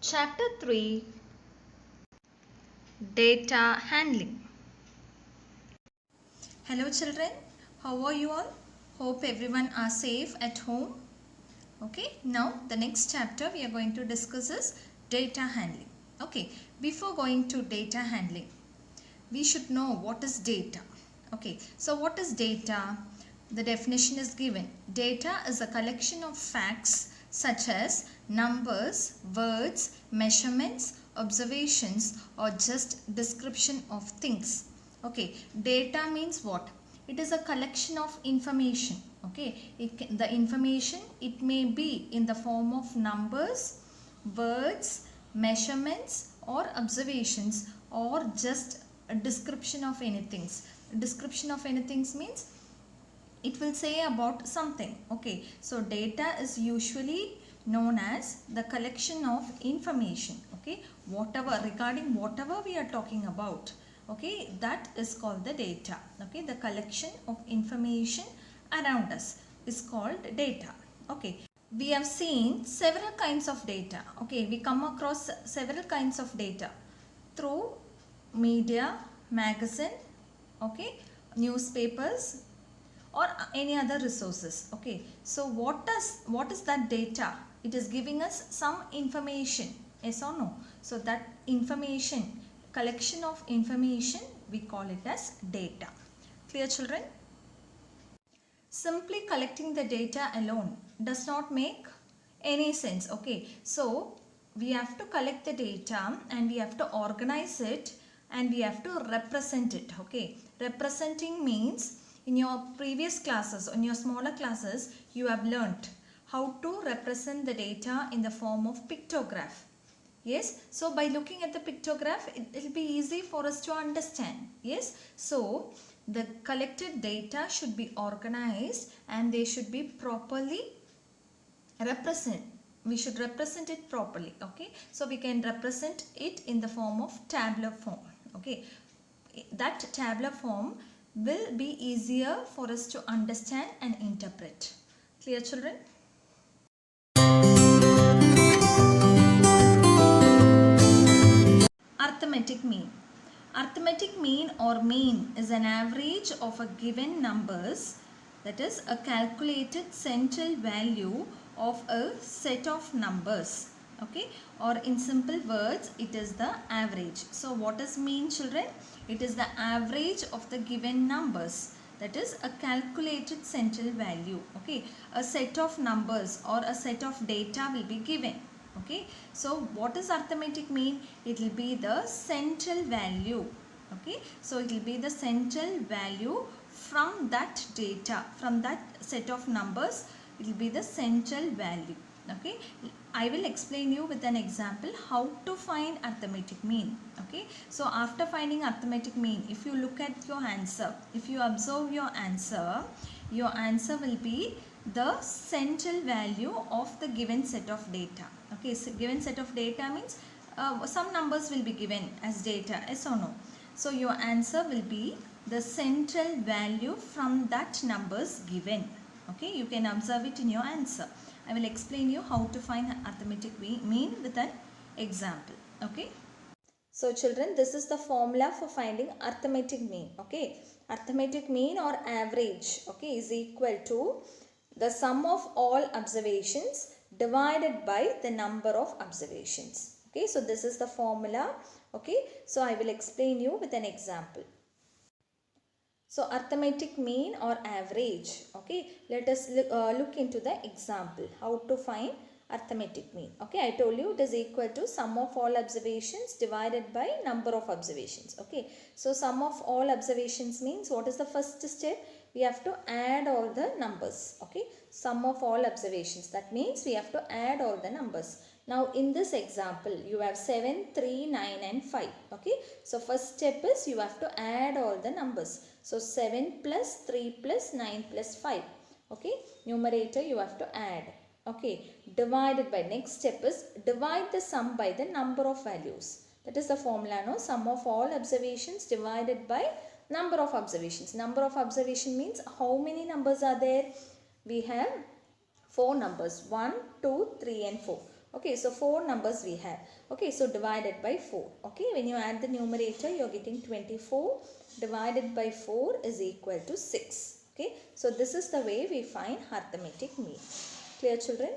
Chapter 3, Data Handling. Hello children, how are you all? Hope everyone are safe at home. Okay, now the next chapter we are going to discuss is data handling. Okay, before going to data handling, we should know what is data. Okay, so what is data? The definition is given. Data is a collection of facts such as numbers, words, measurements, observations, or just description of things. Okay, data means what? It is a collection of information. Okay, the information, it may be in the form of numbers, words, measurements, or observations, or just a description of anything. Description of anything means it will say about something. Okay, so data is usually known as the collection of information. Okay, whatever, regarding whatever we are talking about, okay, that is called the data. Okay, the collection of information around us is called data. Okay, we have seen several kinds of data. Okay, we come across several kinds of data through media, magazine, okay, newspapers, or any other resources. Okay, so what is that data? It is giving us some information, yes or no? So that information, collection of information, we call it as data. Clear children? Simply collecting the data alone does not make any sense. Okay, so we have to collect the data and we have to organize it and we have to represent it. Okay, representing means in your previous classes, in your smaller classes, you have learnt how to represent the data in the form of pictograph. Yes, so by looking at the pictograph, it will be easy for us to understand. Yes, so the collected data should be organized and they should be properly represent. We should represent it properly. Okay, so we can represent it in the form of tabular form. Okay, that tabular form will be easier for us to understand and interpret. Clear children? Arithmetic mean. Arithmetic mean or mean is an average of a given numbers, that is a calculated central value of a set of numbers. Okay, or in simple words, it is the average. So what is mean children? It is the average of the given numbers. That is a calculated central value. Okay, a set of numbers or a set of data will be given. Okay, so what is arithmetic mean? It will be the central value. Okay, so it will be the central value from that data, from that set of numbers. It will be the central value. Okay, I will explain you with an example how to find arithmetic mean. Okay, so after finding arithmetic mean, if you look at your answer, if you observe your answer will be the central value of the given set of data. Okay, so given set of data means some numbers will be given as data, yes or no? So your answer will be the central value from that numbers given. Okay, you can observe it in your answer. I will explain you how to find arithmetic mean with an example. Okay. So children, this is the formula for finding arithmetic mean. Okay, arithmetic mean or average, okay, is equal to the sum of all observations divided by the number of observations. Okay, so this is the formula. Okay, so I will explain you with an example. So arithmetic mean or average. Okay, let us look into the example how to find arithmetic mean. Okay, I told you it is equal to sum of all observations divided by number of observations. Okay, so sum of all observations means what is the first step? We have to add all the numbers. Okay, sum of all observations, that means we have to add all the numbers. Now in this example you have 7, 3, 9 and 5. Okay, so first step is you have to add all the numbers. So 7 plus 3 plus 9 plus 5. Okay, numerator you have to add. Okay, divided by, next step is divide the sum by the number of values. That is the formula, no? Sum of all observations divided by number of observations. Number of observation means how many numbers are there? We have 4 numbers, 1, 2, 3 and 4. Okay, so 4 numbers we had. Okay, so divided by 4. Okay, when you add the numerator, you are getting 24 divided by 4 is equal to 6. Okay, so this is the way we find arithmetic mean. Clear, children?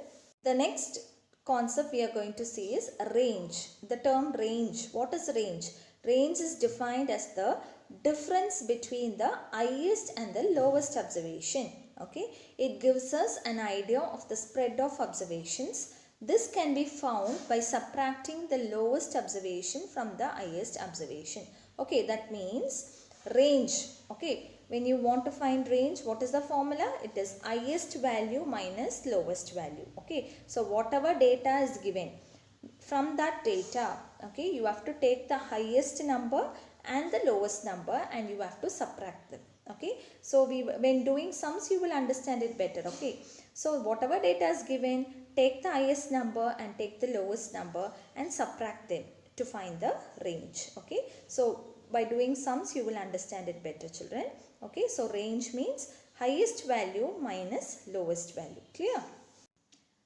The next concept we are going to see is range. The term range. What is range? Range is defined as the difference between the highest and the lowest observation. Okay, it gives us an idea of the spread of observations. This can be found by subtracting the lowest observation from the highest observation. Okay, that means range. Okay, when you want to find range, what is the formula? It is highest value minus lowest value. Okay, so whatever data is given, from that data, okay, you have to take the highest number and the lowest number and you have to subtract them. Okay, so when doing sums you will understand it better. Okay, so whatever data is given, take the highest number and take the lowest number and subtract them to find the range. Okay, so by doing sums you will understand it better, children. Okay, so range means highest value minus lowest value. Clear?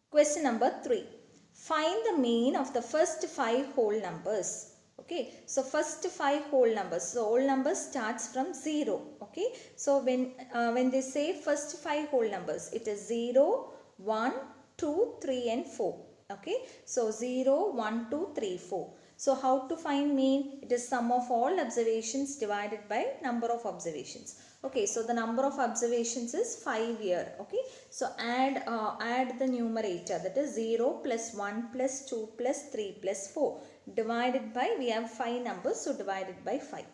Question number 3. Find the mean of the first 5 whole numbers. Okay, so first 5 whole numbers. So whole numbers starts from 0. Okay, so when they say first 5 whole numbers, it is 0, 1, 2, 3 and 4. Okay, so 0, 1, 2, 3, 4. So how to find mean? It is sum of all observations divided by number of observations. Okay, so the number of observations is 5 here. Okay, so add the numerator, that is 0 plus 1 plus 2 plus 3 plus 4 divided by, we have 5 numbers, so divided by 5.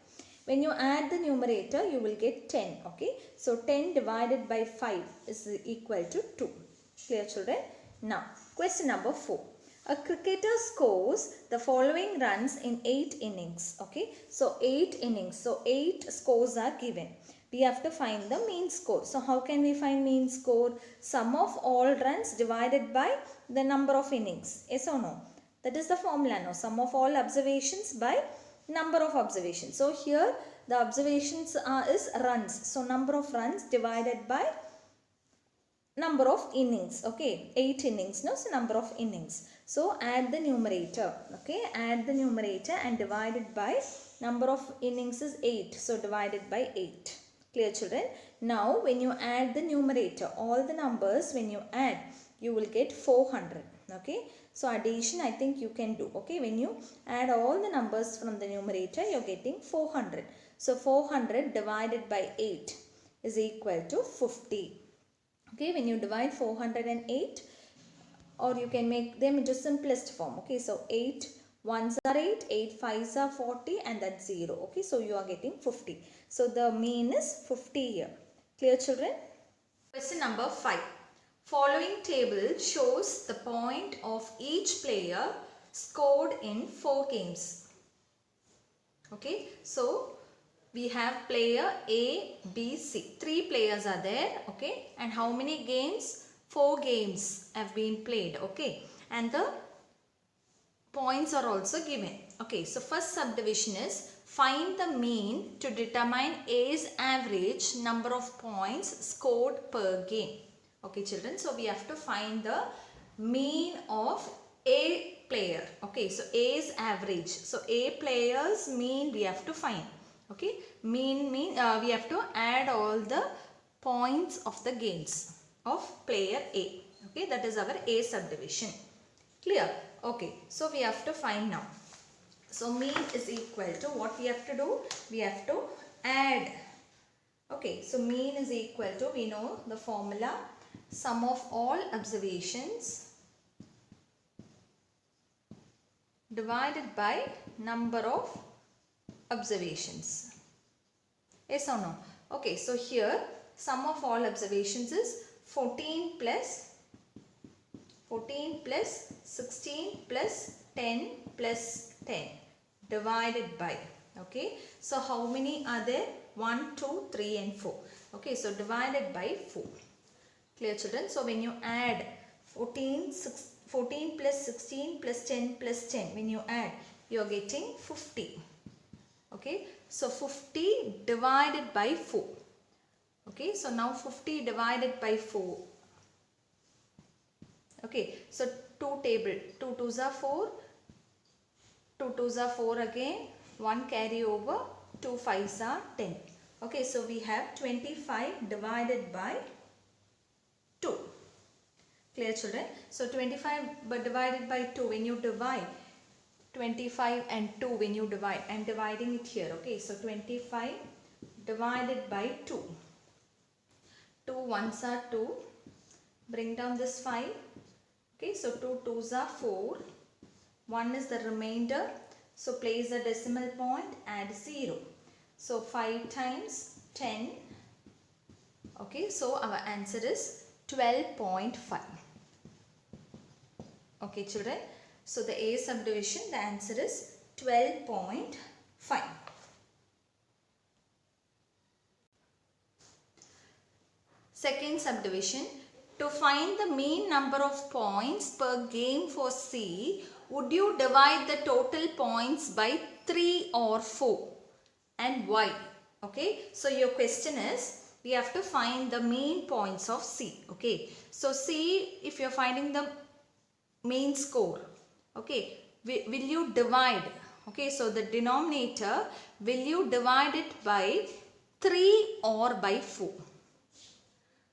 When you add the numerator, you will get 10. Okay, so 10 divided by 5 is equal to 2. Clear, children? Now, question number 4. A cricketer scores the following runs in 8 innings. Okay, so 8 innings. So 8 scores are given. We have to find the mean score. So how can we find mean score? Sum of all runs divided by the number of innings. Yes or no? That is the formula. No, sum of all observations by number of observations. So here the observations is runs. So number of runs divided by number of innings. Okay, 8 innings. No, so number of innings. So add the numerator. Okay, add the numerator and divided by number of innings is 8. So divided by 8. Clear, children? Now when you add the numerator, all the numbers when you add, you will get 400. Okay, so addition I think you can do. Okay, when you add all the numbers from the numerator, you are getting 400. So 400 divided by 8 is equal to 50. Okay, when you divide 408, or you can make them into simplest form. Okay, so 8 1s are 8, 8 5s are 40 and that's 0. Okay, so you are getting 50. So the mean is 50 here. Clear, children? Question number 5. Following table shows the point of each player scored in 4 games. Okay, so we have player A, B, C. 3 players are there. Okay, and how many games? 4 games have been played. Okay, and the points are also given. Okay, so first subdivision is find the mean to determine A's average number of points scored per game. Okay, children, so we have to find the mean of A player. Okay, so A's average. So A player's mean we have to find. Okay, mean we have to add all the points of the games of player A. Okay, that is our A subdivision. Clear? Okay, so we have to find now. So mean is equal to, what we have to do? We have to add. Okay, so mean is equal to, we know the formula, sum of all observations divided by number of observations. Yes or no? Okay, so here sum of all observations is 14 plus 16 plus 10 plus 10 divided by. Okay, so how many are there? 1, 2, 3 and 4. Okay, so divided by 4. Clear, children? So when you add 14 plus 16 plus 10 plus 10, when you add, you are getting 50. Okay, so 50 divided by 4. Okay, so now 50 divided by 4. Okay, so 2 table, 2 twos are 4, 2 twos are 4 again, 1 carry over, 2 fives are 10. Okay, so we have 25 divided by 2. Clear, children? So 25 but divided by 2, when you divide 25 and 2, when you divide, I am dividing it here. Okay, so 25 divided by 2. 2 ones are 2. Bring down this 5. Okay, so 2 twos are 4. 1 is the remainder. So place a decimal point, add 0. So 5 times 10. Okay, so our answer is 12.5. Okay, children. So the A subdivision, the answer is 12.5. Second subdivision, to find the mean number of points per game for C, would you divide the total points by 3 or 4 and why? Okay, so your question is, we have to find the mean points of C. Okay, so C, if you are finding the mean score, okay, will you divide? Okay, so the denominator, will you divide it by 3 or by 4?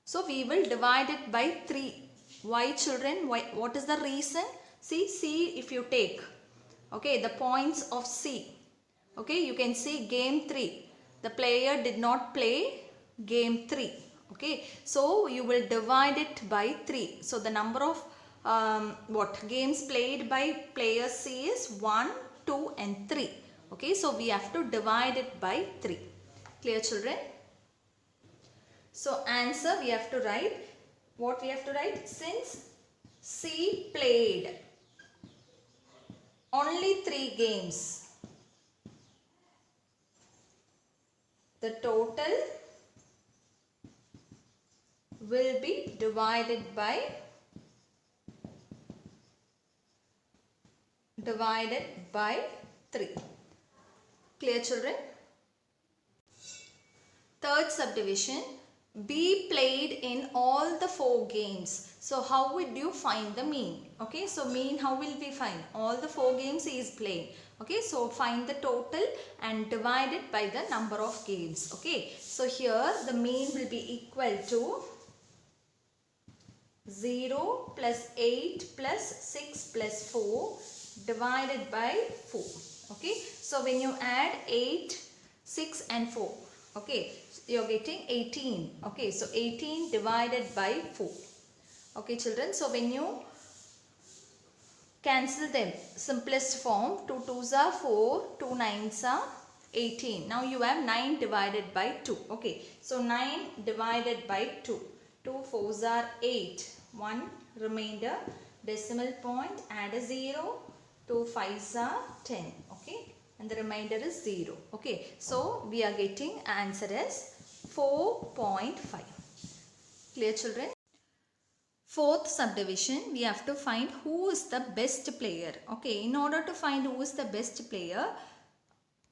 So we will divide it by 3. Why, children? Why? What is the reason? See, C if you take, okay, the points of C. Okay, you can see game 3. The player did not play game 3. Okay, so you will divide it by 3. So the number of games played by player C is 1, 2 and 3. Okay, so we have to divide it by 3. Clear, children? So answer we have to write, what we have to write? Since C played only 3 games, the total will be divided by 3. Clear, children? Third subdivision, B played in all the 4 games. So how would you find the mean? Okay, so mean how will we find? All the 4 games he is playing. Okay, so find the total and divide it by the number of games. Okay, so here the mean will be equal to 0 plus 8 plus 6 plus 4 divided by 4. Okay, so when you add 8, 6 and 4, okay, you are getting 18. Okay, so 18 divided by 4. Okay, children, so when you cancel them, simplest form, 2 2s are 4, 2 9s are 18. Now you have 9 divided by 2. Okay, so 9 divided by 2. 2 4s are 8. 1 remainder, decimal point, add a 0. 2 5s are 10. Okay, and the remainder is 0. Okay, so we are getting answer as 4.5. Clear, children? Fourth subdivision, we have to find who is the best player. Okay, in order to find who is the best player,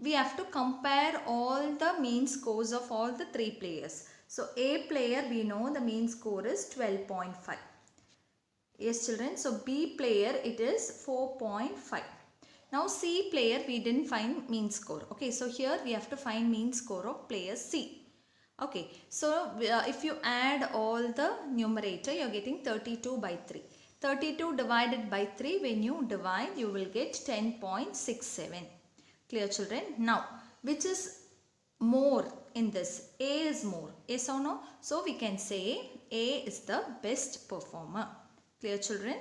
we have to compare all the mean scores of all the 3 players. So A player, we know the mean score is 12.5. Yes, children. So B player, it is 4.5. Now C player, we didn't find mean score. Okay, so here we have to find mean score of player C. Okay, so if you add all the numerator, you are getting 32 by 3. 32 divided by 3, when you divide, you will get 10.67. Clear, children? Now, which is more in this? A is more. Yes or no? So we can say A is the best performer. Clear, children?